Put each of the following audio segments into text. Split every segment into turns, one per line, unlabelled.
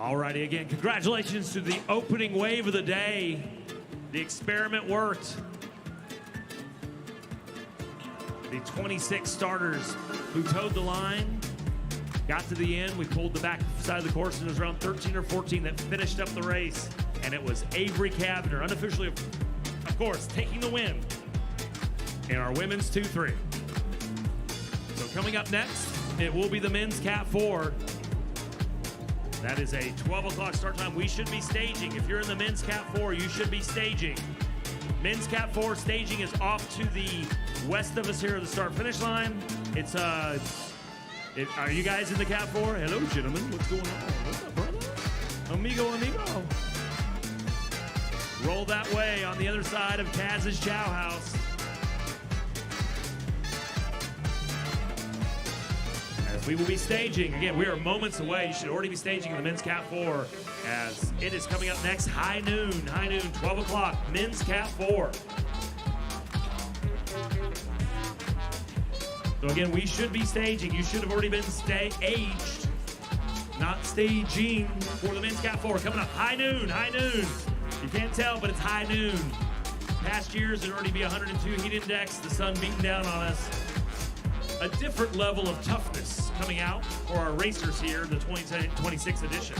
Alrighty, again, congratulations to the opening wave of the day. The experiment worked. The 26 starters who towed the line got to the end. We pulled the back side of the course, and it was around 13 or 14 that finished up the race. And it was Avery Cavender, unofficially, of course, taking the win in our women's 2-3. So coming up next, it will be the men's Cat 4. That is a 12 o'clock start time. We should be staging. If you're in the men's Cat 4, you should be staging. Men's Cat 4 staging is off to the west of us here at the start-finish line. It's, are you guys in the Cat 4? Hello, gentlemen. What's going on? What's up, brother? Amigo. Roll that way on the other side of Kaz's Chow House. As we will be staging. Again, we are moments away. You should already be staging the men's Cat 4 as it is coming up next. High noon, 12 o'clock, men's Cat 4. So again, we should be staging. You should have already been staged, not staging for the men's Cat 4. Coming up, high noon. You can't tell, but it's high noon. Past years, it'd already be 102 heat index, the sun beating down on us. A different level of toughness coming out for our racers here, the 2026 edition.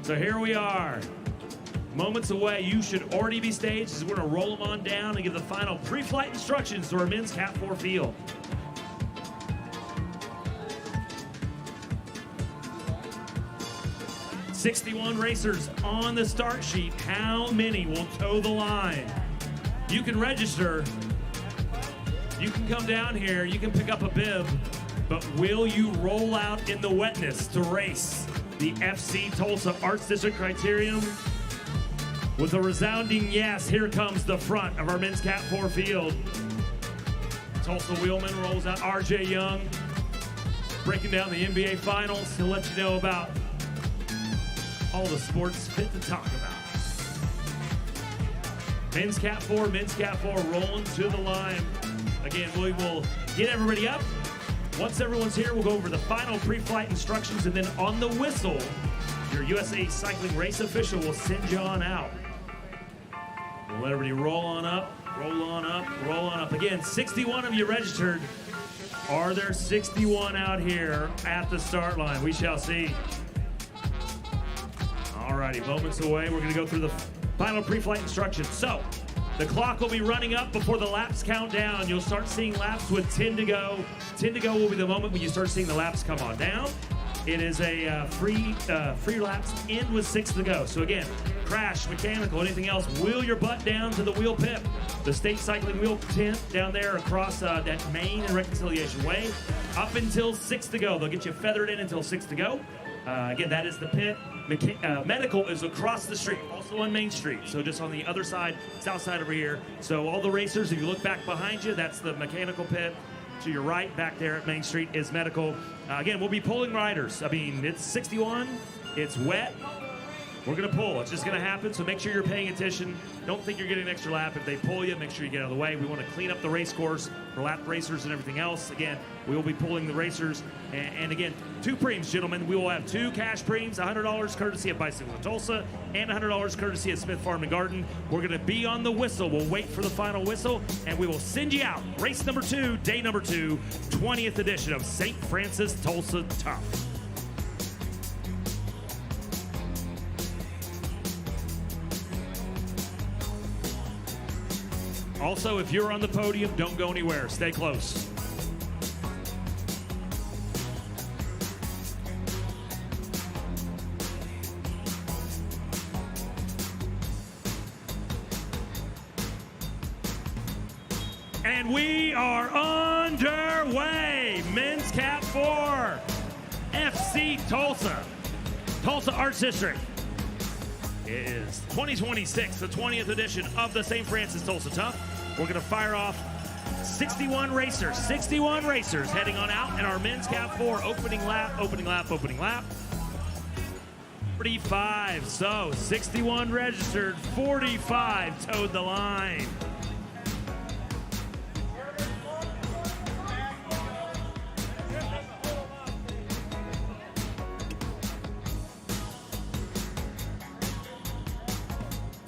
So here we are, moments away. You should already be staged as we're gonna roll them on down and give the final pre-flight instructions to our men's Cat 4 field. "61 racers on the start sheet. How many will toe the line?" You can register. You can come down here, you can pick up a bib, but will you roll out in the wetness to race the FC Tulsa Arts District Criterium? With a resounding yes, here comes the front of our men's Cat 4 field. Tulsa Wheelman rolls out RJ Young, breaking down the NBA Finals to let you know about all the sports fit to talk about. Men's Cat 4 rolling to the line. Again, we will get everybody up. Once everyone's here, we'll go over the final pre-flight instructions, and then on the whistle, your USA Cycling race official will send you on out. We'll let everybody roll on up. Again, 61 of you registered. Are there 61 out here at the start line? We shall see. Alrighty, moments away. We're gonna go through the final pre-flight instructions. So, the clock will be running up before the laps count down. You'll start seeing laps with 10 to go. 10 to go will be the moment when you start seeing the laps come on down. It is a free laps end with 6 to go. So again, crash, mechanical, anything else, wheel your butt down to the wheel pit. The state cycling wheel tent down there across that Main and Reconciliation Way. Up until 6 to go. They'll get you feathered in until 6 to go. Again, that is the pit. Medical is across the street, also on Main Street. So just on the other side, south side over here. So all the racers, if you look back behind you, that's the mechanical pit. To your right, back there at Main Street is medical. Again, we'll be pulling riders. I mean, it's 61, it's wet. We're gonna pull, it's just gonna happen, so make sure you're paying attention. Don't think you're getting an extra lap. If they pull you, make sure you get out of the way. We wanna clean up the race course for lap racers and everything else. Again, we will be pulling the racers. And again, 2 preems, gentlemen. We will have 2 cash preems, $100 courtesy of Bicycle of Tulsa, and $100 courtesy of Smith Farm and Garden. We're gonna be on the whistle. We'll wait for the final whistle, and we will send you out. Race number 2, day number 2, 20th edition of Saint Francis Tulsa Tough. Also, if you're on the podium, don't go anywhere. Stay close. And we are underway. Men's Cat 4, FC Tulsa, Tulsa Arts District. It is 2026, the 20th edition of the Saint Francis Tulsa Tough. We're gonna fire off 61 racers heading on out in our men's Cat 4 opening lap. 45, so 61 registered, 45 towed the line.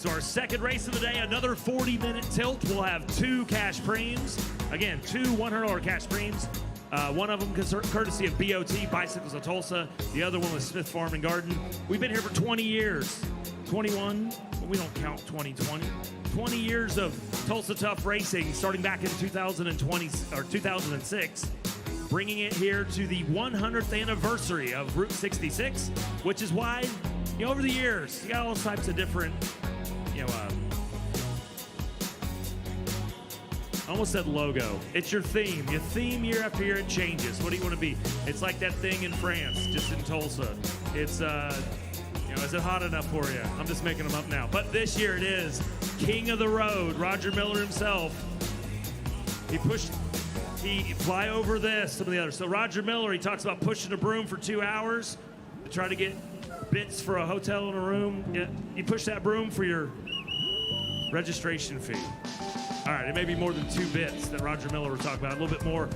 So our second race of the day, another 40-minute tilt. We'll have 2 cash premiums. Again, 2 $100 cash premiums. One of them courtesy of BOT, Bicycles of Tulsa. The other one was Smith Farm and Garden. We've been here for 20 years. 21, but we don't count 2020. 20 years of Tulsa Tough racing, starting back in 2020 or 2006, bringing it here to the 100th anniversary of Route 66, which is why, over the years, you got all types of different, I almost said logo. It's your theme. Your theme year after year, it changes. What do you want to be? It's like that thing in France, just in Tulsa. It's, is it hot enough for you? I'm just making them up now. But this year it is King of the Road, Roger Miller himself. He fly over this, some of the others. So Roger Miller, he talks about pushing a broom for 2 hours to try to get bits for a hotel and a room. Yeah, you push that broom for your registration fee. All right, it may be more than 2 bits that Roger Miller will talk about. A little bit more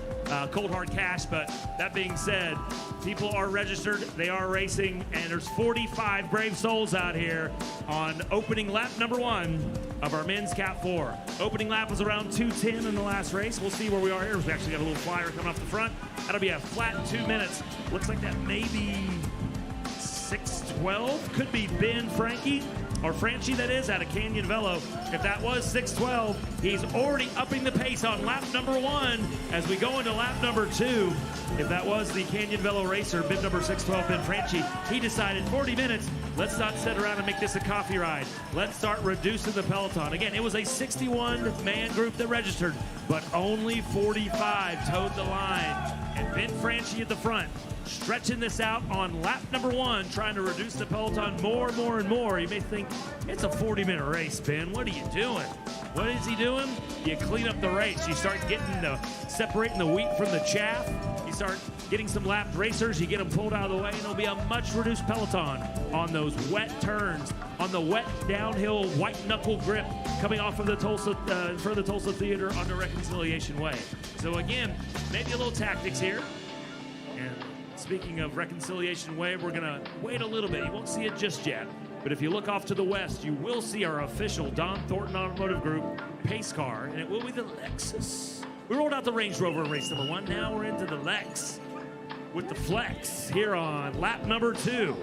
cold hard cash, but that being said, people are registered, they are racing, and there's 45 brave souls out here on opening lap number 1 of our men's Cat 4. Opening lap was around 2:10 in the last race. We'll see where we are here. We've actually got a little flyer coming off the front. That'll be a flat 2 minutes. Looks like that may be 6:12. Could be Ben Frankie. Or Franchi, that is, out of Canyon Velo. If that was 6:12, he's already upping the pace on lap number 1 as we go into lap number 2. If that was the Canyon Velo racer, bib number 612, Ben Franchi, he decided 40 minutes, let's not sit around and make this a coffee ride. Let's start reducing the Peloton. Again, it was a 61-man group that registered, but only 45 towed the line. And Ben Franchi at the front, stretching this out on lap number 1, trying to reduce the Peloton more and more. You may think, it's a 40-minute race, Ben. What are you doing? What is he doing? You clean up the race. You start separating the wheat from the chaff. You start getting some lapped racers. You get them pulled out of the way, and it'll be a much reduced Peloton on those wet turns, on the wet downhill white knuckle grip coming off of the Tulsa, for the Tulsa Theater on the Reconciliation Way. So again, maybe a little tactics here. And speaking of Reconciliation Way, we're going to wait a little bit. You won't see it just yet. But if you look off to the west, you will see our official Don Thornton Automotive Group pace car, and it will be the Lexus. We rolled out the Range Rover in race number 1. Now we're into the Lex with the Flex here on lap number 2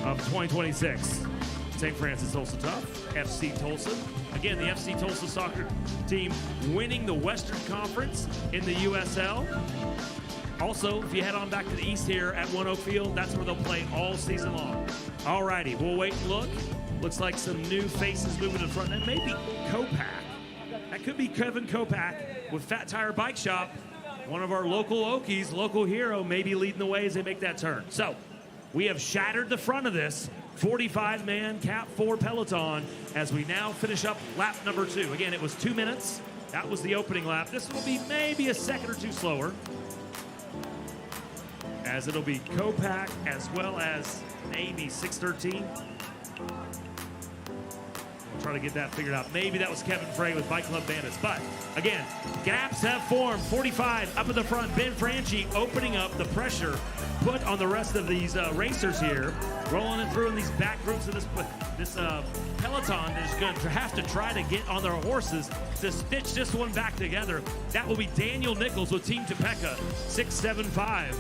of 2026. Saint Francis Tulsa Tough, FC Tulsa. Again, the FC Tulsa soccer team winning the Western Conference in the USL. Also, if you head on back to the east here at One Oak Field, that's where they'll play all season long. All righty, we'll wait and look. Looks like some new faces moving to the front. That may be Kopak. That could be Kevin Kopak with Fat Tire Bike Shop. One of our local Okies, local hero, may be leading the way as they make that turn. So, we have shattered the front of this 45-man Cat 4 Peloton as we now finish up lap number 2. Again, it was 2 minutes. That was the opening lap. This will be maybe a second or two slower, as it'll be Kopak as well as maybe 613. We'll try to get that figured out. Maybe that was Kevin Frey with Bike Club Bandits. But again, gaps have formed. 45 up at the front. Ben Franchi opening up the pressure put on the rest of these racers here, rolling it through in these back groups of this Peloton. They're just going to have to try to get on their horses to stitch this one back together. That will be Daniel Nichols with Team Topeka, 675.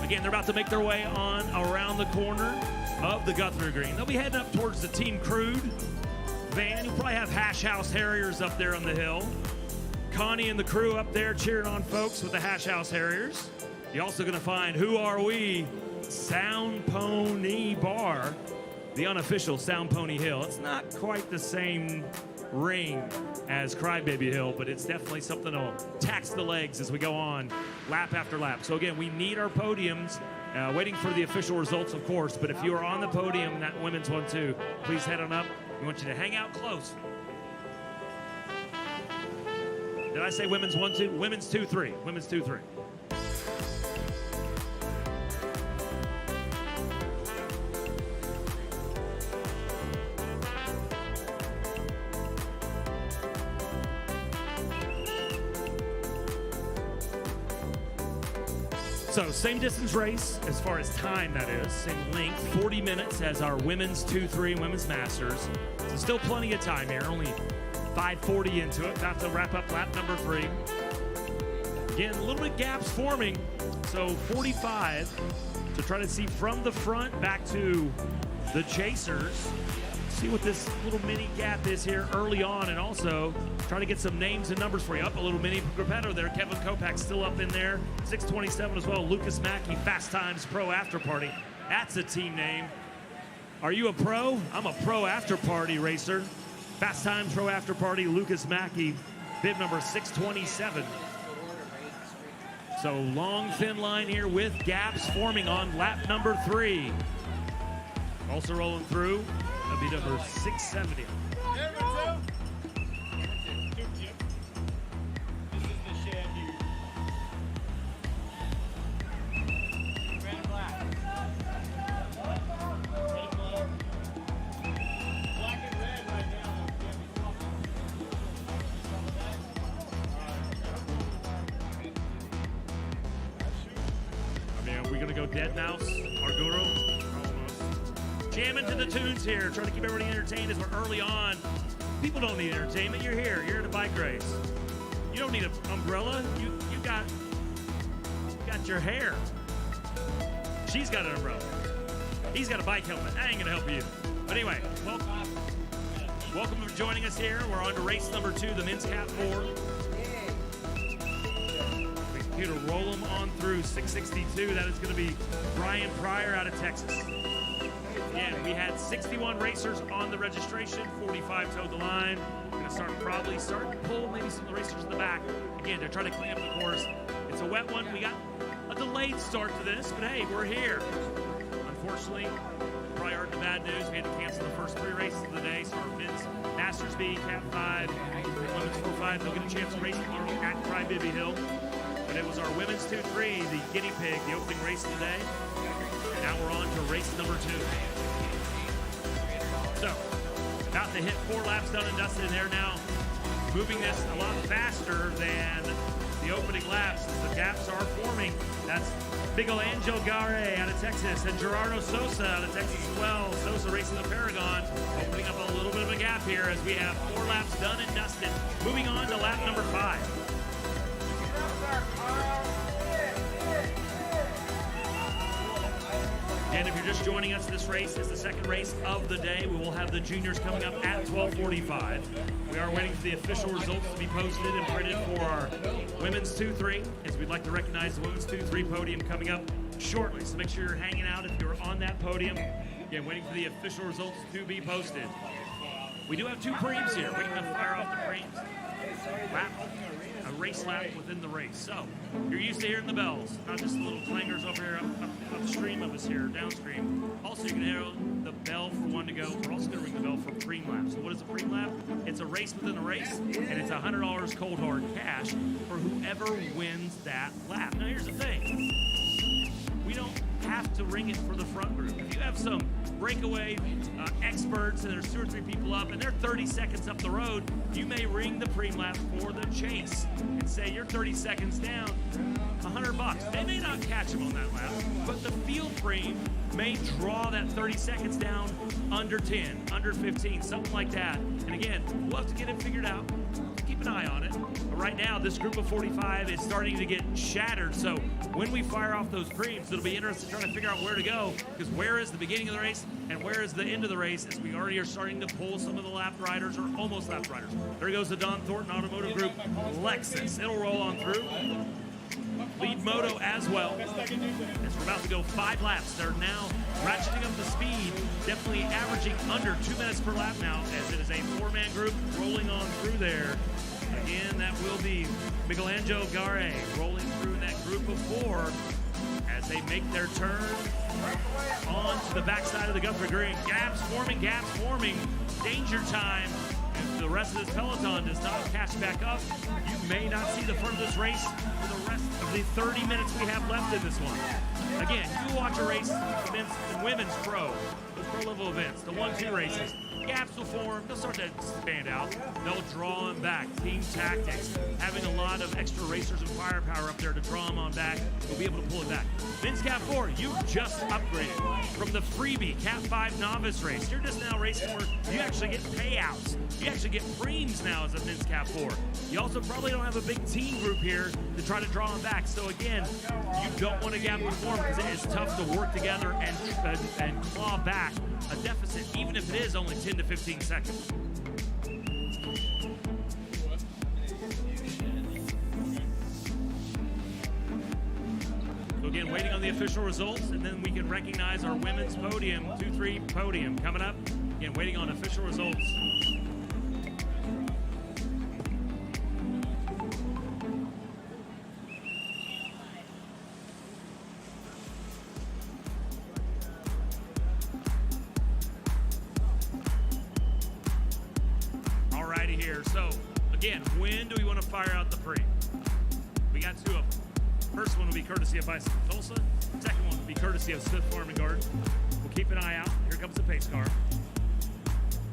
Again, they're about to make their way on around the corner of the Guthrie Green. They'll be heading up towards the Team Crude van. You'll probably have Hash House Harriers up there on the hill. Connie and the crew up there cheering on folks with the Hash House Harriers. You're also going to find Who Are We? Sound Pony Bar, the unofficial Sound Pony Hill. It's not quite the same ring as Crybaby Hill, but it's definitely something that'll tax the legs as we go on lap after lap. So again, we need our podiums, waiting for the official results, of course, but if you are on the podium, that women's 1-2, please head on up. We want you to hang out close. Did I say women's 1-2? Women's 2-3. Women's 2-3. So same distance race as far as time, that is. Same length, 40 minutes as our women's 2-3 and women's masters. So still plenty of time here, only 5:40 into it. About to wrap up lap number 3. Again, a little bit gaps forming. So 45 to try to see from the front back to the chasers. See what this little mini gap is here early on, and also try to get some names and numbers for you. Up a little mini gruppetto there. Kevin Kopak still up in there. 627 as well. Lucas Mackey, Fast Times Pro After Party. That's a team name. Are you a pro? I'm a pro after party racer. Fast Times Pro After Party, Lucas Mackey, bib number 627. So long, thin line here with gaps forming on lap number 3. Also rolling through, that'll be number 670. We're gonna go Dead Mouse, Arguro. Jamming to the tunes here, trying to keep everybody entertained as we're early on. People don't need entertainment. You're here. You're at a bike race. You don't need an umbrella. You got your hair. She's got an umbrella. He's got a bike helmet. I ain't gonna help you. But anyway, welcome for joining us here. We're on to race number 2, the men's Cat 4. Here to roll them on through 662. That is going to be Brian Pryor out of Texas. Again, we had 61 racers on the registration, 45 towed the line. We're going to probably start to pull maybe some of the racers in the back. Again, to try to clean up the course. It's a wet one. We got a delayed start to this, but hey, we're here. Unfortunately, probably heard the bad news. We had to cancel the first 3 races of the day. So our men's Masters B, Cat 5, women's 4-5, they'll get a chance to race tomorrow at Crybaby Hill. But it was our women's 2-3, the guinea pig, the opening race of the day. And now we're on to race number 2. So, about to hit 4 laps done and dusted, and they're now moving this a lot faster than the opening laps. The gaps are forming. That's Miguelangel Gare out of Texas and Gerardo Sosa out of Texas as well. Sosa racing the Paragon, opening up a little bit of a gap here as we have 4 laps done and dusted. Moving on to lap number 5. And if you're just joining us, this race is the second race of the day. We will have the juniors coming up at 12:45. We are waiting for the official results to be posted and printed for our women's 2-3, as we'd like to recognize the women's 2-3 podium coming up shortly. So make sure you're hanging out if you're on that podium. Again, waiting for the official results to be posted. We do have 2 preems here. We're going to fire off the preems. A race lap within the race. So, you're used to hearing the bells, not just the little clangers over here upstream of us here, downstream. Also, you can hear the bell for one to go. We're also going to ring the bell for preem lap. So what is a preem lap? It's a race within a race, and it's $100 cold hard cash for whoever wins that lap. Now, here's the thing. We don't have to ring it for the front group. If you have some breakaway experts and there's 2 or 3 people up and they're 30 seconds up the road, you may ring the preem lap for the chase and say you're 30 seconds down, $100. They may not catch them on that lap, but the field preem may draw that 30 seconds down under 10, under 15, something like that. And again, we'll have to get it figured out. Keep an eye on it. But right now, this group of 45 is starting to get shattered. So when we fire off those preems, it'll be interesting trying to figure out where to go, because where is the beginning of the race and where is the end of the race, as we already are starting to pull some of the lap riders, or almost lap riders. There goes the Don Thornton Automotive Group Lexus. It'll roll on through. Lead Moto as well. As we're about to go 5 laps, they're now ratcheting up the speed, definitely averaging under 2 minutes per lap now, as it is a 4-man group rolling on through there. Again, that will be Miguelangel Gare rolling through in that group of 4 as they make their turn on to the backside of the Guthrie Green. Gaps forming, danger time. If the rest of this Peloton does not catch back up, you may not see the front of this race for the rest of the 30 minutes we have left in this one. Again, you watch a race, men's and women's pro, those pro level events, the 1-2 races. gaps will form. They'll start to expand out. They'll draw them back. Team tactics, having a lot of extra racers and firepower up there to draw them on back. They'll be able to pull it back. Men's Cat 4, you just upgraded from the freebie Cat 5 novice race. You're just now racing where you actually get payouts. You actually get preems now as a Men's Cat 4. You also probably don't have a big team group here to try to draw them back. So again, you don't want to gap and form because it is tough to work together and claw back a deficit, even if it is only 10 to 15 seconds. So again, waiting on the official results, and then we can recognize our women's podium, 2-3 podium coming up. Again, waiting on official results. So, again, when do we want to fire out the pre? We got two of them. First one will be courtesy of Bicycle Tulsa. Second one will be courtesy of Smith Farm and Garden. We'll keep an eye out. Here comes the pace car.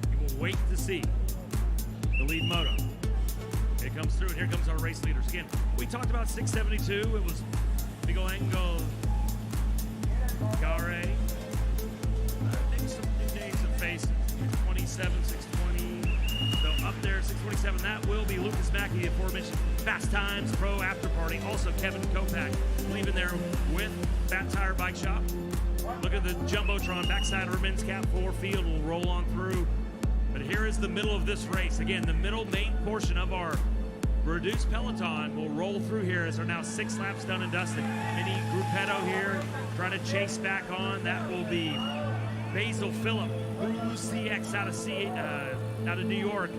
We will wait to see the lead moto. It comes through, and here comes our race leaders. Again, we talked about 672. It was Piccolo, Gare. I think some new names and faces. 27, 620. So up there, 627, that will be Lucas Mackey, the aforementioned Fast Times Pro After Party. Also Kevin Kopak, leaving there with Fat Tire Bike Shop. Look at the Jumbotron, backside of our Men's Cat 4 field will roll on through. But here is the middle of this race. Again, the middle main portion of our reduced Peloton will roll through here as there are now 6 laps done and dusted. Mini Gruppetto here, trying to chase back on. That will be Basil Phillip, Cruise CX out of New York.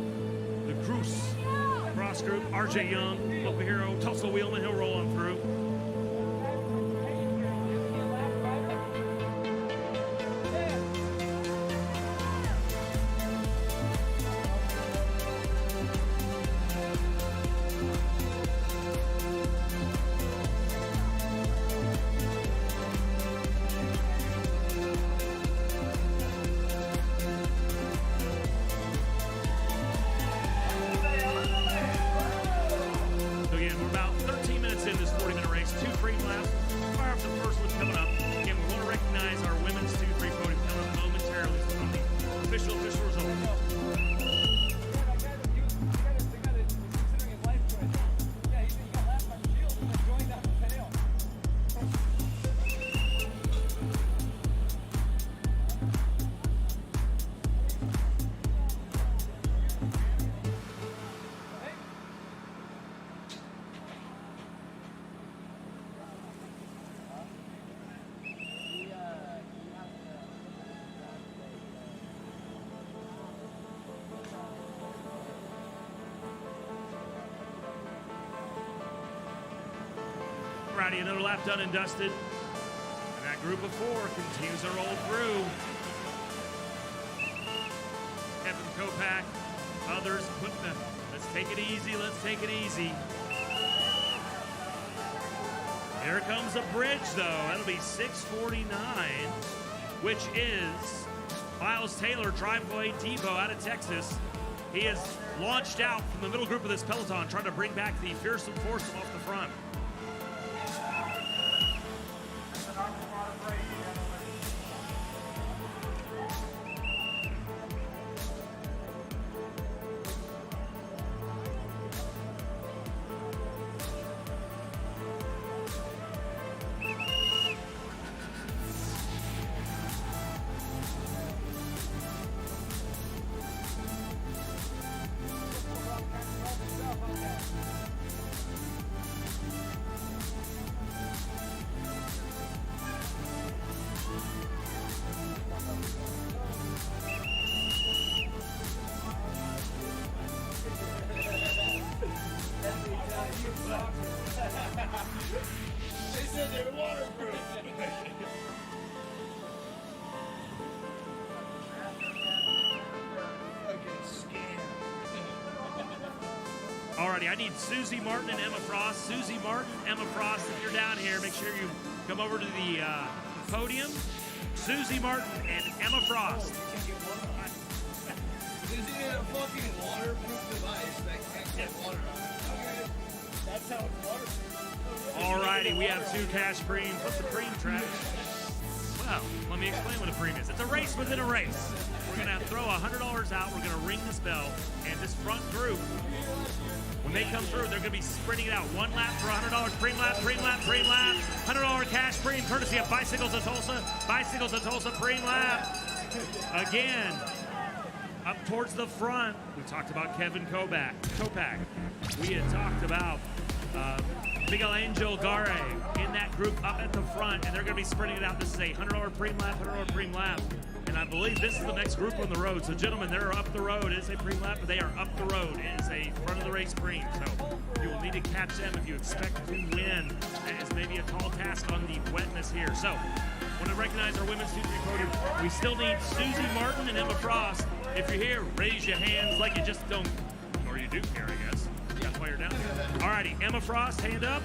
The Cruise Cross Group, RJ Young, Local Hero, Tulsa Wheelman, he'll roll on through. Alrighty, another lap done and dusted. And that group of 4 continues to roll through. Kevin Kopak, others putting the, let's take it easy, let's take it easy. Here comes a bridge though, that'll be 649, which is Miles Taylor, Driveway Depot out of Texas. He has launched out from the middle group of this Peloton, trying to bring back the fearsome foursome off the front. Alrighty, I need Susie Martin and Emma Frost. Susie Martin, Emma Frost, if you're down here, make sure you come over to the podium. Susie Martin and Emma Frost.
Is it a fucking waterproof device that can't get water out of it? Okay. That's how it's waterproof.
Alrighty, we have 2 cash preems. What's the preem, Travis? Well, let me explain what a preem is. It's a race within a race. We're going to throw $100 out. We're going to ring this bell. And this front group, when they come through, they're going to be sprinting it out. 1 lap for $100. Preem lap, preem lap, preem lap. $100 cash preem, courtesy of Bicycles of Tulsa. Bicycles of Tulsa, preem lap. Again, up towards the front, we talked about Kevin Kopak. We had talked about Miguel Angel Gare in that group up at the front, and they're going to be sprinting it out. This is a $100 preem lap, $100 preem lap. And I believe this is the next group on the road. So, gentlemen, they're up the road. It is a preem lap, but they are up the road. It is a front of the race preem. So you will need to catch them if you expect to win. That is maybe a tall task on the wetness here. So, I want to recognize our women's 2-3 podium. We still need Susie Martin and Emma Frost. If you're here, raise your hands like you just don't, or you do care, I guess. That's why you're down there. Alrighty, Emma Frost, hand up.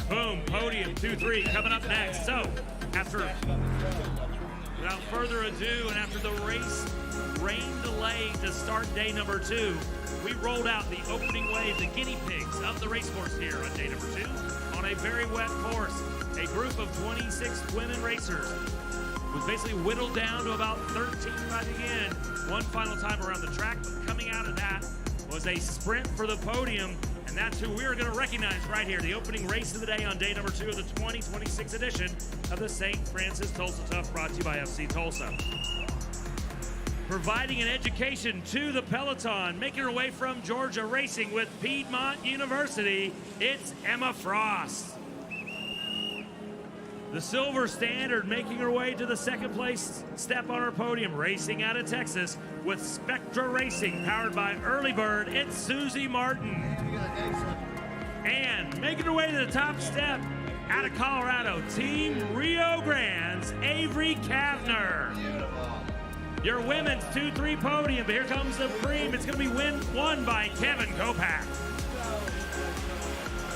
Boom, podium, 2-3, coming up next. So, without further ado, and after the rain delay to start day number 2, we rolled out the opening wave, the guinea pigs of the race course here on day number 2 on a very wet course. A group of 26 women racers was basically whittled down to about 13 by the end. One final time around the track, but coming out of that was a sprint for the podium, and that's who we are going to recognize right here. The opening race of the day on day number 2 of the 2026 edition of the Saint Francis Tulsa Tough, brought to you by FC Tulsa. Providing an education to the Peloton, making her way from Georgia, racing with Piedmont University, it's Emma Frost. The Silver Standard making her way to the second place step on our podium, racing out of Texas with Spectra Racing, powered by Early Bird, it's Susie Martin. And making her way to the top step out of Colorado, Team Rio Grande's Avery Kavner. Your women's 2-3 podium, but here comes the preem. It's going to be won by Kevin Kopak.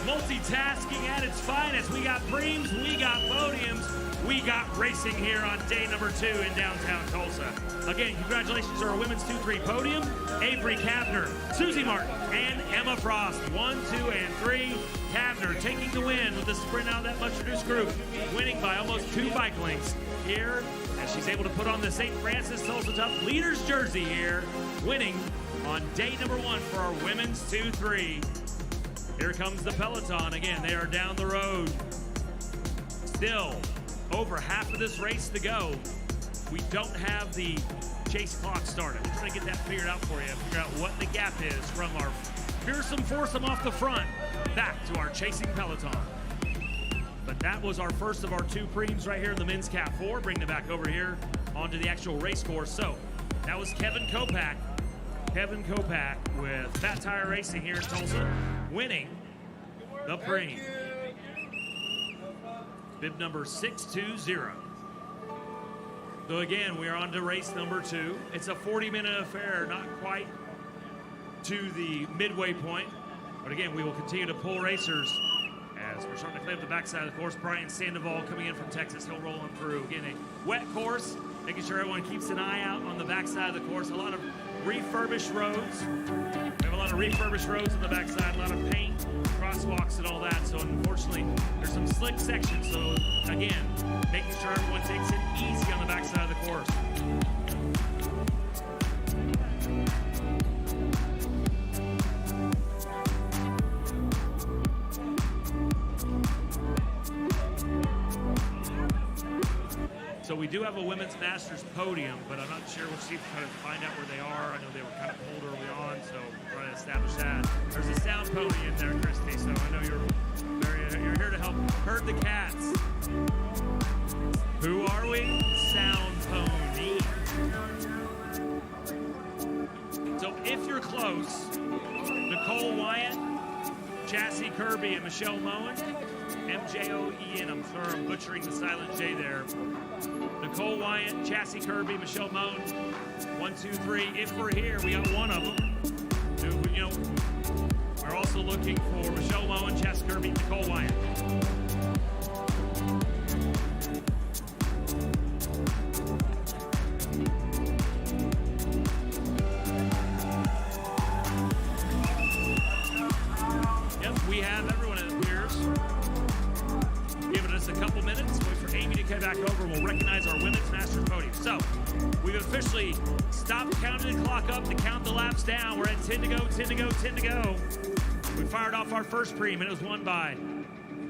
Multitasking at its finest. We got preems, we got podiums, we got racing here on day number 2 in downtown Tulsa. Again, congratulations to our women's 2-3 podium, Avery Kavner, Susie Martin, and Emma Frost. 1, 2, and 3. Kavner taking the win with the sprint out of that much-reduced group, winning by almost 2 bike lengths here as she's able to put on the Saint Francis Tulsa Tough leader's jersey here, winning on day number 1 for our women's 2-3. Here comes the Peloton. Again, they are down the road. Still over half of this race to go. We don't have the chase clock started. We're trying to get that figured out for you, figure out what the gap is from our fearsome foursome off the front back to our chasing Peloton. But that was our first of our 2 preems right here in the men's Cat 4, bringing it back over here onto the actual race course. So that was Kevin Kopak. Kevin Kopak with Fat Tire Racing here in Tulsa, winning the preem. Bib number 620. So again, we are on to race number 2. It's a 40-minute affair, not quite to the midway point. But again, we will continue to pull racers as we're starting to clean up the backside of the course. Brian Sandoval coming in from Texas, he'll roll on through. Again, a wet course, making sure everyone keeps an eye out on the backside of the course. A lot of refurbished roads. We have a lot of refurbished roads on the backside, a lot of paint, crosswalks, and all that. So unfortunately, there's some slick sections. So again, making sure everyone takes it easy on the backside of the course. So we do have a women's masters podium, but I'm not sure. We'll see if we kind of find out where they are. I know they were kind of pulled early on, so we're trying to establish that. There's a sound pony in there, Christy, so I know you're here to help herd the cats. Who are we? Sound pony. So if you're close, Nicole Wyatt, Chassie Kirby, and Michelle Moen, MJOEN, I'm sorry, I'm butchering the silent J there. Nicole Wyatt, Chassie Kirby, Michelle Moen, 1, 2, 3. If we're here, we got one of them. You know, we're also looking for Michelle Moen, Chassie Kirby, Nicole Wyatt. back over and we'll recognize our women's Masters podium. So we've officially stopped counting the clock up to count the laps down. We're at 10 to go, 10 to go, 10 to go. We fired off our first preem, and it was won by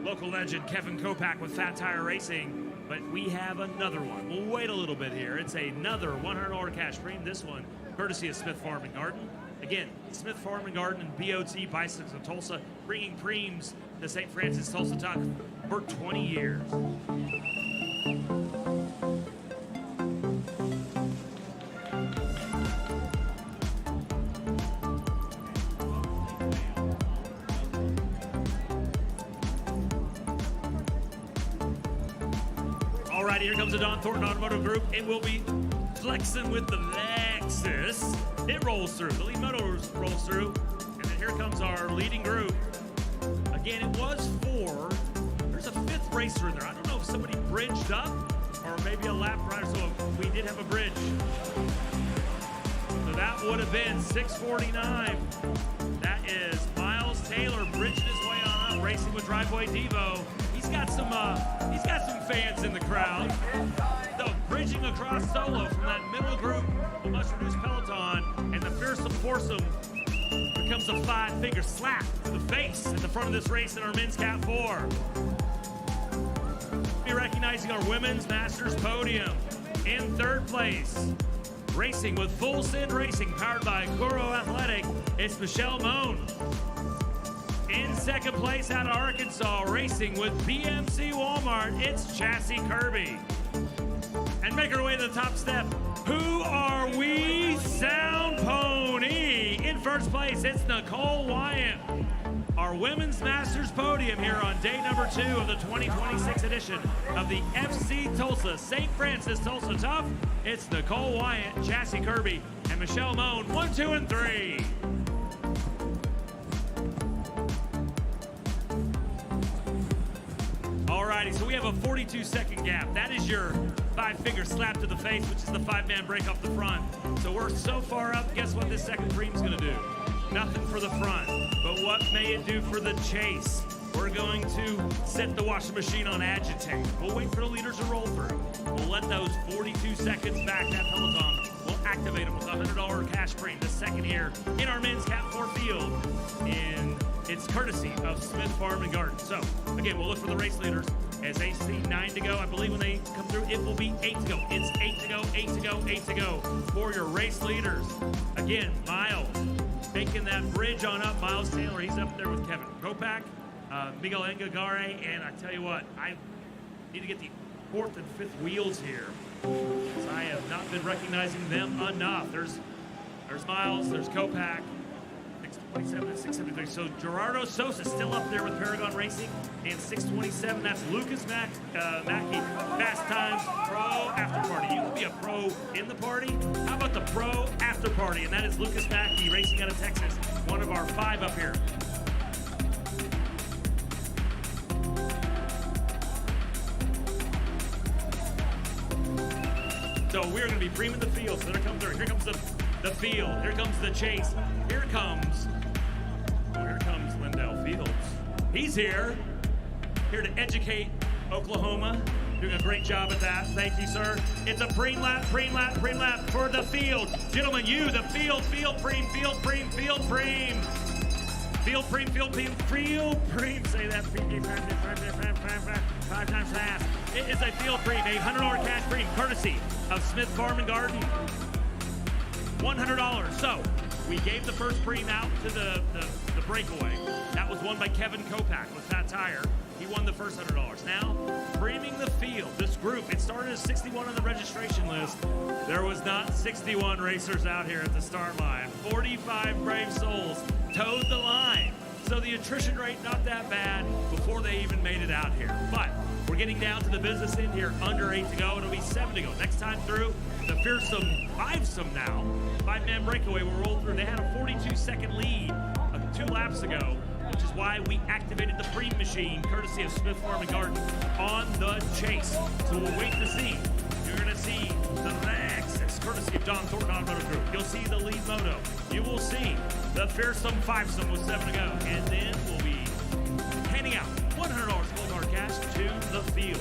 local legend Kevin Kopak with Fat Tire Racing. But we have another one. We'll wait a little bit here. It's another $100 cash preem. This one courtesy of Smith Farm and Garden. Again, Smith Farm and Garden and BOT Bicycles of Tulsa, bringing preems to Saint Francis Tulsa Tough for 20 years. Alrighty, here comes the Don Thornton Automotive Group. It will be flexing with the Lexus. It rolls through. The lead motor rolls through. And then here comes our leading group. Again, it was 4. There's a 5th racer in there. I don't know if somebody bridged up or maybe a lap rider. So we did have a bridge. So that would have been 649. That is Miles Taylor bridging his way on up, racing with Driveway Devo. He's got some fans in the crowd. So bridging across solo from that middle group, the much-reduced Peloton, and the fearsome foursome becomes a 5-finger slap to the face at the front of this race in our men's Cat 4. Be recognizing our women's Masters podium. In 3rd place, racing with Full Send Racing, powered by Coro Athletic, it's Michelle Moan. In 2nd place out of Arkansas, racing with BMC Walmart, it's Chassis Kirby. And make our way to the top step. Who are we? Sound Pony. In 1st place, it's Nicole Wyatt. Our women's Masters podium here on day number 2 of the 2026 edition of the FC Tulsa Saint Francis Tulsa Tough. It's Nicole Wyatt, Chassis Kirby, and Michelle Moan, 1, 2, and 3. Alrighty, so we have a 42-second gap. That is your 5-finger slap to the face, which is the 5-man break off the front. So we're so far up, guess what this second preem's gonna do? Nothing for the front, but what may it do for the chase? We're going to set the washing machine on agitate. We'll wait for the leaders to roll through. We'll let those 42 seconds back that Peloton. We'll activate them with a $100 cash preem, the second here in our men's Cat 4 field. And it's courtesy of Smith Farm and Garden. So, again, we'll look for the race leaders as they see 9 to go. I believe when they come through, it will be 8 to go. It's 8 to go, 8 to go, 8 to go for your race leaders. Again, Miles making that bridge on up. Miles Taylor, he's up there with Kevin Kopak, Miguel Engagare, and I tell you what, I need to get the 4th and 5th wheels here, because I have not been recognizing them enough. There's Miles, there's Kopak, 627 and 673. So Gerardo Sosa still up there with Paragon Racing, and 627. That's Lucas Mackey, Fast Times Pro After Party. You can be a pro in the party. How about the pro after party? And that is Lucas Mackey racing out of Texas, one of our 5 up here. So we're going to be preeming the field. So there comes here comes the field. Here comes the chase. Here comes Lindell Fields. He's here to educate Oklahoma. Doing a great job at that. Thank you, sir. It's a preem lap for the field. Gentlemen, the field preem. Say that 5 times fast. It is a field preem, a $100 cash preem, courtesy of Smith Farm and Garden. $100. So we gave the first preem out to the breakaway. That was won by Kevin Kopak with Fat Tire. He won the first $100. Now, preeming the field. This group, it started as 61 on the registration list. There was not 61 racers out here at the start line. 45 brave souls towed the line. So the attrition rate, not that bad before they even made it out here. But we're getting down to the business end here. Under 8 to go. It'll be 7 to go. Next time through, the fearsome 5-some now. 5-man breakaway will roll through. They had a 42-second lead 2 laps ago, which is why we activated the preem machine, courtesy of Smith Farm and Garden, on the chase. So we'll wait to see. You're going to see the Lexus, courtesy of Don Thornton Automotive Group. You'll see the lead moto. You will see the fearsome 5-some with 7 to go. And then we'll be handing out $100 cold hard cash to the field.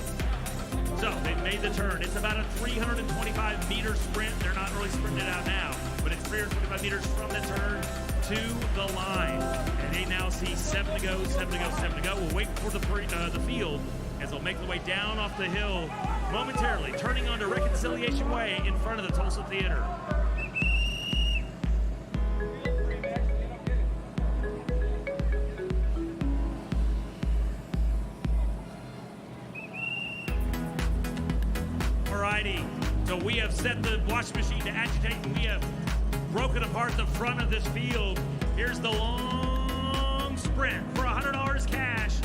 So they made the turn. It's about a 325-meter sprint. They're not really sprinting it out now, but it's 325 meters from the turn to the line. And they now see 7 to go, 7 to go, 7 to go. We'll wait for the field as they'll make their way down off the hill momentarily, turning onto Reconciliation Way in front of the Tulsa Theater. Alrighty, so we have set the washing machine to agitate, and we have broken apart the front of this field. Here's the long sprint for $100 cash.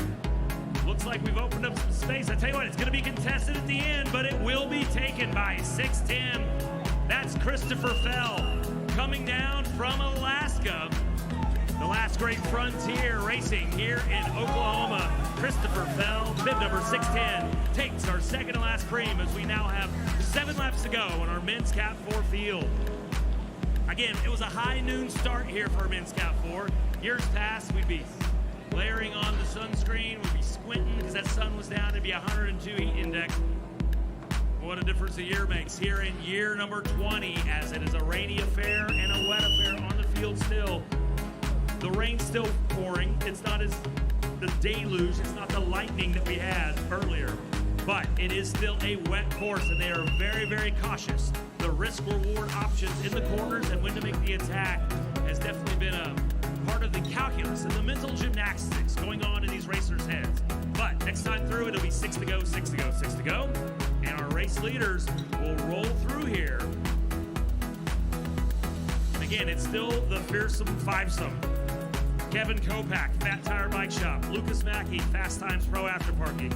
Looks like we've opened up some space. I tell you what, it's going to be contested at the end, but it will be taken by 6'10". That's Christopher Fell coming down from Alaska. The last great frontier racing here in Oklahoma. Christopher Fell, bib number 6'10", takes our second to last cream as we now have 7 laps to go on our men's Cat 4 field. Again, it was a high noon start here for men's Cat 4. Years past, we'd be layering on the sunscreen, we'd be squinting because that sun was down. It'd be 102 heat index. What a difference a year makes here in year number 20, as it is a rainy affair and a wet affair on the field still. The rain's still pouring. It's not as the deluge, it's not the lightning that we had earlier, but it is still a wet course, and they are very, very cautious. The risk-reward options in the corners and when to make the attack has definitely been a part of the calculus and the mental gymnastics going on in these racers' heads. But next time through, it'll be 6 to go, 6 to go, 6 to go, and our race leaders will roll through here. Again, it's still the fearsome fivesome. Kevin Kopak, Fat Tire Bike Shop. Lucas Mackey, Fast Times Pro After Party.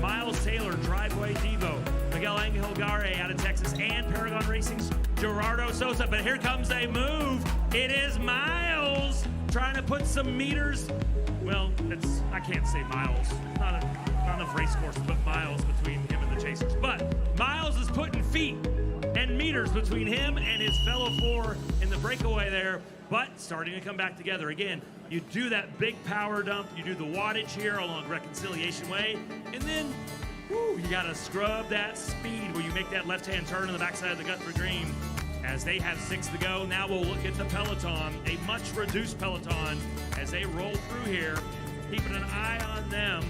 Miles Taylor, Driveway Devo. Miguel Angel Gare out of Texas, and Paragon Racing's Gerardo Sosa. But here comes a move. It is Miles trying to put some meters. Well, I can't say miles. Not enough race course to put miles between him and the Chasers. But Miles is putting feet and meters between him and his fellow four in the breakaway there, but starting to come back together. Again, you do that big power dump, you do the wattage here along Reconciliation Way, and then you gotta scrub that speed where you make that left-hand turn on the backside of the Guthrie Green. As they have 6 to go, now we'll look at the Peloton, a much reduced Peloton, as they roll through here, keeping an eye on them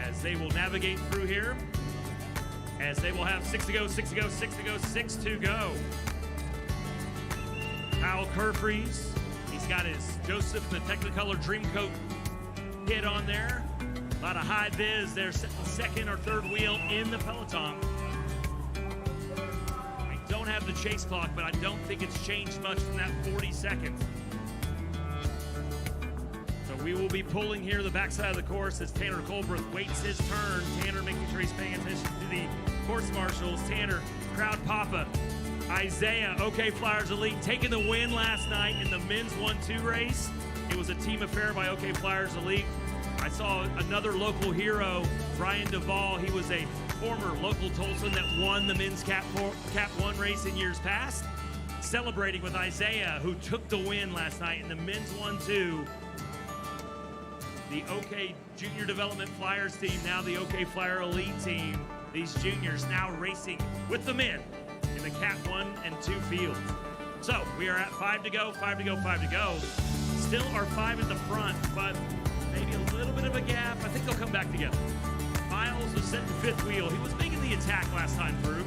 as they will navigate through here, as they will have 6 to go, 6 to go, 6 to go, 6 to go. Kyle Kerfrees, he's got his Joseph and the Technicolor Dreamcoat hit on there. A lot of high vis there, second or third wheel in the Peloton. I don't have the chase clock, but I don't think it's changed much from that 40 seconds. So we will be pulling here the backside of the course as Tanner Colbreth waits his turn. Tanner making sure he's paying attention to the course marshals. Tanner, Crowd Papa. Isaiah, OK Flyers Elite, taking the win last night in the men's 1-2 race. It was a team affair by OK Flyers Elite. I saw another local hero, Brian Duvall. He was a former local Tulsan that won the men's Cat 1 race in years past. Celebrating with Isaiah, who took the win last night in the men's 1-2. The OK Junior Development Flyers team, now the OK Flyer Elite team. These juniors now racing with the men in the Cat 1 and 2 fields. So we are at 5 to go, 5 to go, 5 to go. Still our 5 at the front, but maybe a little bit of a gap. I think they'll come back together. Miles was sitting 5th wheel. He was making the attack last time through.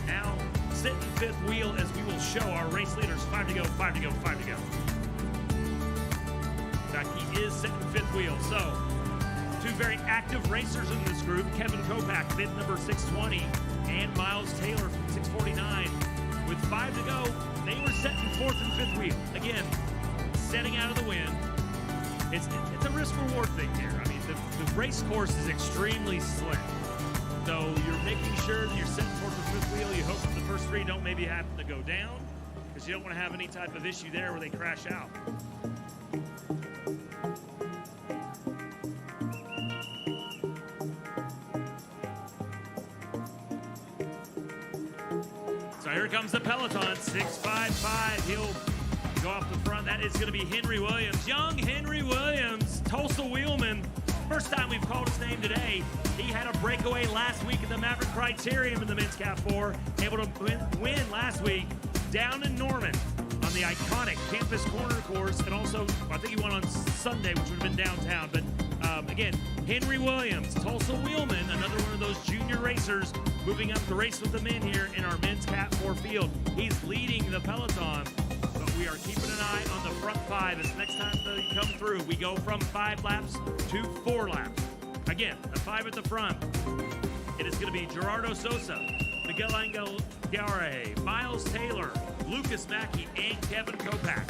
Now sitting 5th wheel as we will show our race leaders 5 to go, 5 to go, 5 to go. In fact, he is sitting 5th wheel. So 2 very active racers in this group. Kevin Kopak, bid number 620, and Miles Taylor from 649. With 5 to go, they were setting 4th and 5th wheel. Again, setting out of the wind. It's a risk-reward thing here. I mean, the race course is extremely slick. So you're making sure that you're setting 4th and 5th wheel. You hope that the first 3 don't maybe happen to go down, because you don't want to have any type of issue there where they crash out. So here comes the Peloton, 655. He'll go off the front. That is going to be Henry Williams. Young Henry Williams, Tulsa wheelman, First time we've called his name today. He had a breakaway last week in the Maverick Criterium in the men's Cat 4. Able to win last week down in Norman on the iconic Campus Corner course. And also, I think he won on Sunday, which would have been downtown. But again, Henry Williams, Tulsa Wheelman, another one of those junior racers moving up the race with the men here in our men's Cat 4 field. He's leading the Peloton. But we are keeping an eye on the front 5 as next time they come through. We go from 5 laps to 4 laps. Again, the 5 at the front. It is going to be Gerardo Sosa, Miguel Angel Garre, Miles Taylor, Lucas Mackey, and Kevin Kopak.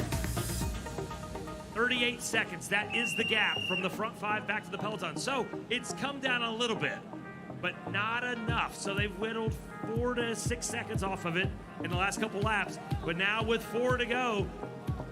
38 seconds. That is the gap from the front 5 back to the Peloton. So it's come down a little bit, but not enough. So they've whittled 4 to 6 seconds off of it in the last couple laps. But now with 4 to go,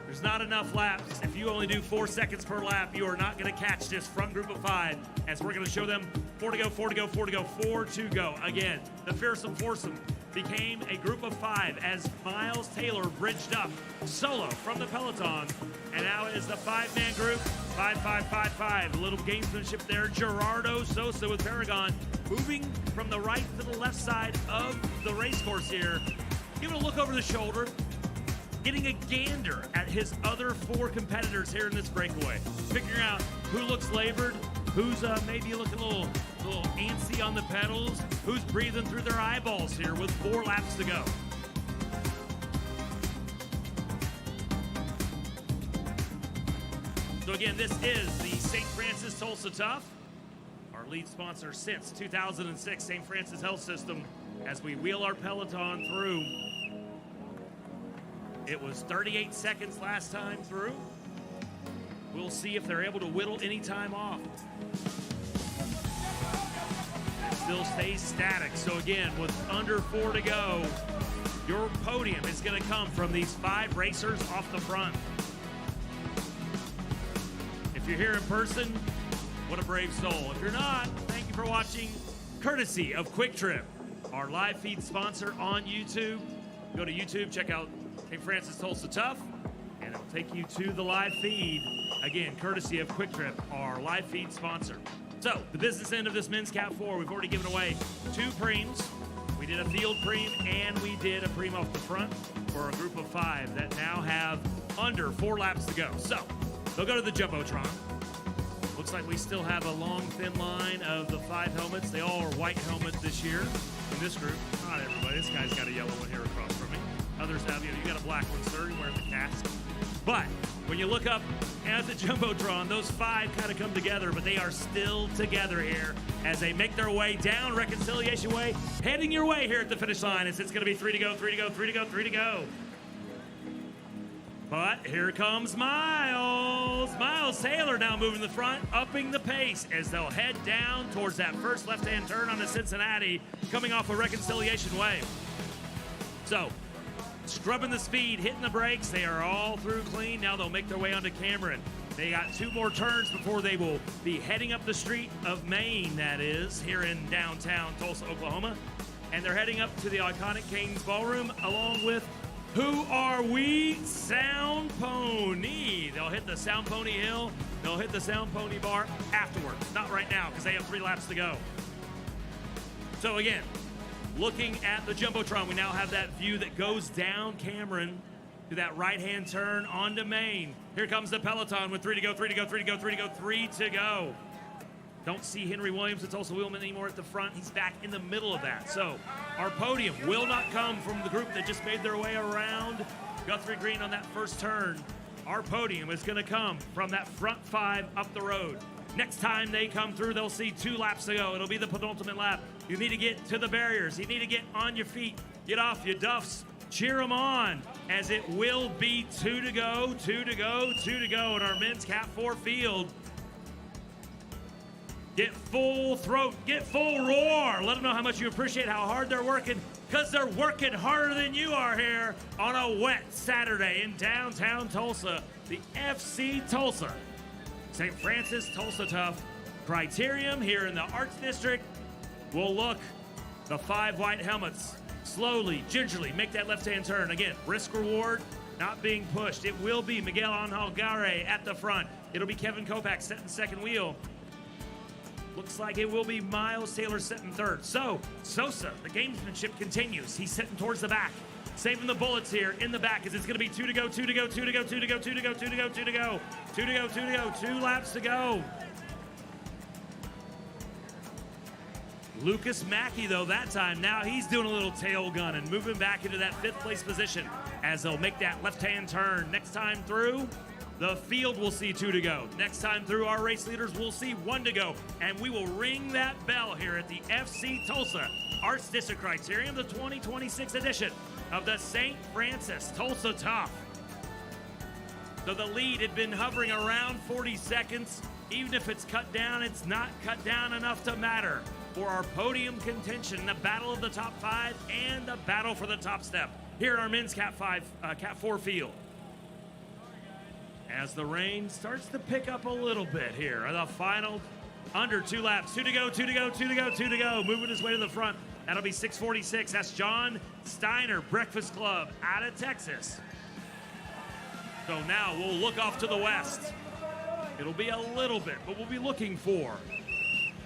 there's not enough laps. If you only do 4 seconds per lap, you are not going to catch this front group of 5, as we're going to show them 4 to go, 4 to go, 4 to go, 4 to go. Again, the Fearsome Foursome became a group of 5 as Miles Taylor bridged up solo from the Peloton. And now it is the 5-man group, 5, 5, 5, 5. A little gamesmanship there. Gerardo Sosa with Paragon moving from the right to the left side of the race course here. Giving a look over the shoulder, getting a gander at his other 4 competitors here in this breakaway. Figuring out who looks labored, who's maybe looking a little antsy on the pedals, who's breathing through their eyeballs here with 4 laps to go. So again, this is the Saint Francis Tulsa Tough, our lead sponsor since 2006, Saint Francis Health System, as we wheel our Peloton through. It was 38 seconds last time through. We'll see if they're able to whittle any time off. It still stays static. So again, with under 4 to go, your podium is going to come from these 5 racers off the front. If you're here in person, what a brave soul. If you're not, thank you for watching, courtesy of Quick Trip, our live feed sponsor on YouTube. Go to YouTube, check out Saint Francis Tulsa Tough, and it'll take you to the live feed. Again, courtesy of Quick Trip, our live feed sponsor. So, the business end of this men's Cat 4, we've already given away 2 preems. We did a field preem, and we did a preem off the front for a group of 5 that now have under 4 laps to go. So, they'll go to the Jumbotron. Looks like we still have a long, thin line of the 5 helmets. They all are white helmets this year in this group. Not everybody. This guy's got a yellow one here across from me. Others have, you got a black one, sir. You're wearing the cast. But when you look up at the Jumbotron, those 5 kind of come together, but they are still together here as they make their way down Reconciliation Way, heading your way here at the finish line. As it's going to be 3 to go, 3 to go, 3 to go, 3 to go. But here comes Miles. Miles Taylor now moving the front, upping the pace as they'll head down towards that first left-hand turn on the Cincinnati, coming off of Reconciliation Way. So, scrubbing the speed, hitting the brakes. They are all through clean. Now they'll make their way onto Cameron. They got 2 more turns before they will be heading up the street of Maine, that is, here in downtown Tulsa, Oklahoma. And they're heading up to the iconic Cane's Ballroom along with Who Are We? Sound Pony. They'll hit the Sound Pony Hill. They'll hit the Sound Pony Bar afterwards. Not right now because they have 3 laps to go. So again, looking at the Jumbotron, we now have that view that goes down Cameron to that right-hand turn onto Maine. Here comes the Peloton with 3 to go, 3 to go, 3 to go, 3 to go, 3 to go. Don't see Henry Williams and Tulsa Wheelman anymore at the front. He's back in the middle of that. So our podium will not come from the group that just made their way around Guthrie Green on that first turn. Our podium is going to come from that front 5 up the road. Next time they come through, they'll see 2 laps to go. It'll be the penultimate lap. You need to get to the barriers. You need to get on your feet. Get off your duffs. Cheer them on, as it will be 2 to go, 2 to go, 2 to go in our men's Cat 4 field. Get full throat, get full roar. Let them know how much you appreciate how hard they're working, because they're working harder than you are here on a wet Saturday in downtown Tulsa. The FC Tulsa, Saint Francis Tulsa Tough, Criterium here in the Arts District. Will look, the 5 white helmets slowly, gingerly make that left-hand turn. Again, risk reward, not being pushed. It will be Miguel Angel Garre at the front. It'll be Kevin Kopak setting second wheel. Looks like it will be Miles Taylor sitting third. So, Sosa, the gamesmanship continues. He's sitting towards the back, saving the bullets here in the back as it's going to be 2 to go, 2 to go, 2 to go, 2 to go, 2 to go, 2 to go, 2 to go, 2 to go, 2 to go, 2 laps to go. Lucas Mackey, though, that time, now he's doing a little tail gun and moving back into that 5th place position as they'll make that left-hand turn. Next time through, the field will see 2 to go. Next time through, our race leaders will see 1 to go. And we will ring that bell here at the FC Tulsa Arts District Criterium, the 2026 edition of the Saint Francis Tulsa Tough. So the lead had been hovering around 40 seconds. Even if it's cut down, it's not cut down enough to matter for our podium contention, the battle of the top 5 and the battle for the top step here at our men's Cat 4 field. As the rain starts to pick up a little bit here, the final under 2 laps, 2 to go, 2 to go, 2 to go, 2 to go, moving his way to the front. That'll be 6:46. That's John Steiner, Breakfast Club out of Texas. So now we'll look off to the west. It'll be a little bit, but we'll be looking for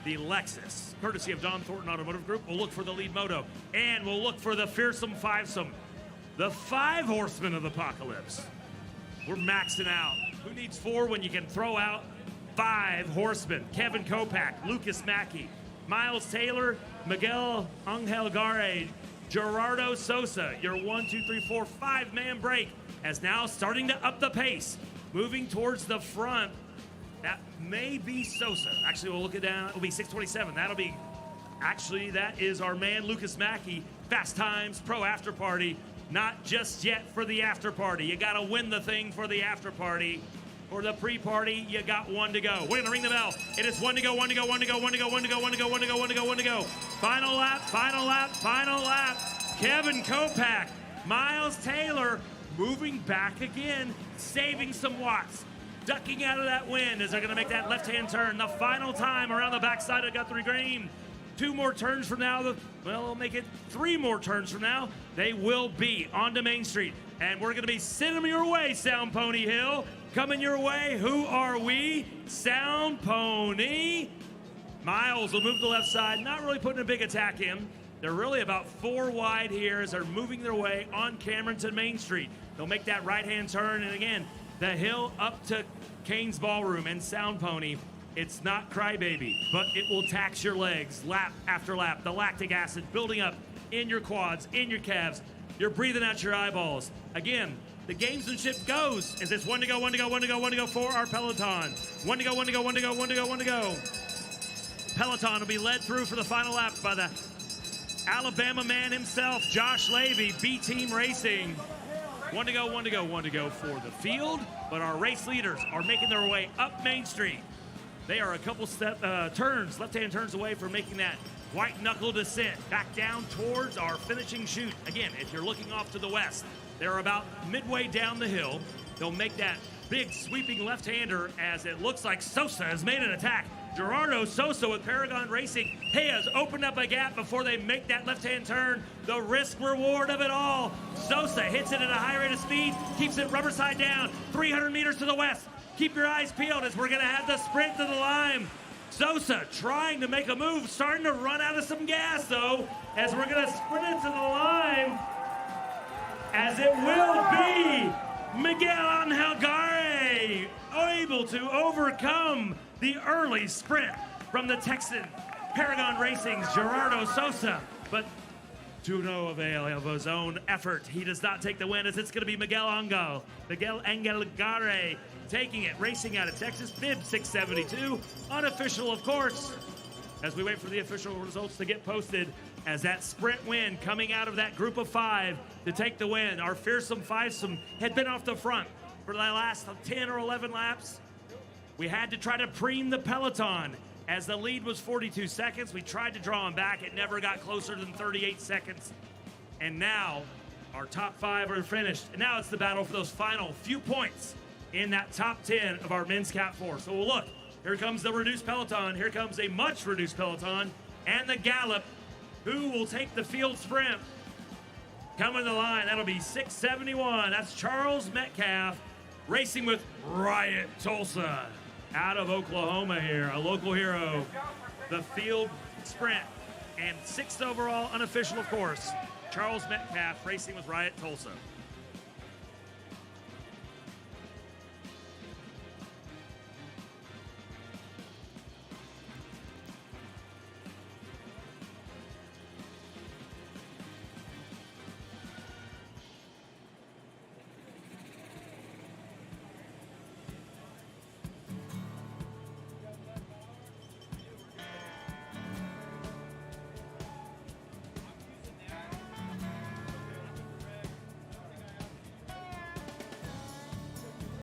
the Lexus, courtesy of Don Thornton Automotive Group. We'll look for the lead moto, and we'll look for the fearsome fivesome, the 5 horsemen of the apocalypse. We're maxing out. Who needs 4 when you can throw out 5 horsemen? Kevin Kopak, Lucas Mackey, Miles Taylor, Miguel Angel Gare, Gerardo Sosa, your 1, 2, 3, 4, 5-man break, as now starting to up the pace, moving towards the front. That may be Sosa. Actually, we'll look it down. It'll be 6:27. That is our man, Lucas Mackey. Fast Times Pro After Party. Not just yet for the after party. You got to win the thing for the after party. For the pre-party, you got 1 to go. We're going to ring the bell. It is 1 to go, 1 to go, 1 to go, 1 to go, 1 to go, 1 to go, 1 to go, 1 to go, 1 to go. Final lap, final lap, final lap. Kevin Kopak, Miles Taylor moving back again, saving some watts. Ducking out of that wind as they're going to make that left-hand turn. The final time around the backside of Guthrie Green. 2 more turns from now. They'll make it 3 more turns from now. They will be onto Main Street. And we're going to be sending them your way, Sound Pony Hill. Coming your way, who are we? Sound Pony. Miles will move to the left side, not really putting a big attack in. They're really about 4 wide here as they're moving their way on Cameron to Main Street. They'll make that right-hand turn, and again, the hill up to Kane's Ballroom and Sound Pony. It's not Crybaby, but it will tax your legs lap after lap. The lactic acid building up in your quads, in your calves. You're breathing out your eyeballs. Again, the gamesmanship goes as it's 1 to go, 1 to go, 1 to go, 1 to go for our Peloton. 1 to go, 1 to go, 1 to go, 1 to go, 1 to go. Peloton will be led through for the final lap by the Alabama man himself, Josh Levy, B-Team Racing. 1 to go, 1 to go, 1 to go for the field, but our race leaders are making their way up Main Street. They are a couple turns, left-hand turns away from making that white knuckle descent back down towards our finishing chute. Again, if you're looking off to the west, they're about midway down the hill. They'll make that big sweeping left-hander as it looks like Sosa has made an attack. Gerardo Sosa with Paragon Racing has opened up a gap before they make that left-hand turn. The risk reward of it all. Sosa hits it at a high rate of speed, keeps it rubber side down, 300 meters to the west. Keep your eyes peeled as we're gonna have the sprint to the line. Sosa trying to make a move, starting to run out of some gas though, as we're gonna sprint it to the line, as it will be Miguel Angel Gare able to overcome the early sprint from the Texan Paragon Racing's Gerardo Sosa, but to no avail of his own effort. He does not take the win as it's going to be Miguel Angel Gare taking it, racing out of Texas, bib 672, unofficial of course, as we wait for the official results to get posted, as that sprint win coming out of that group of 5 to take the win. Our fearsome fivesome had been off the front for the last 10 or 11 laps. We had to try to preem the Peloton as the lead was 42 seconds. We tried to draw him back. It never got closer than 38 seconds. And now our top 5 are finished. And now it's the battle for those final few points in that top 10 of our men's Cat 4. So we'll look. Here comes the reduced Peloton. Here comes a much reduced Peloton and the Gallop. Who will take the field sprint? Coming to the line, that'll be 671. That's Charles Metcalf racing with Riot Tulsa out of Oklahoma here, a local hero. the field sprint. And 6th overall, unofficial, of course, Charles Metcalf racing with Riot Tulsa.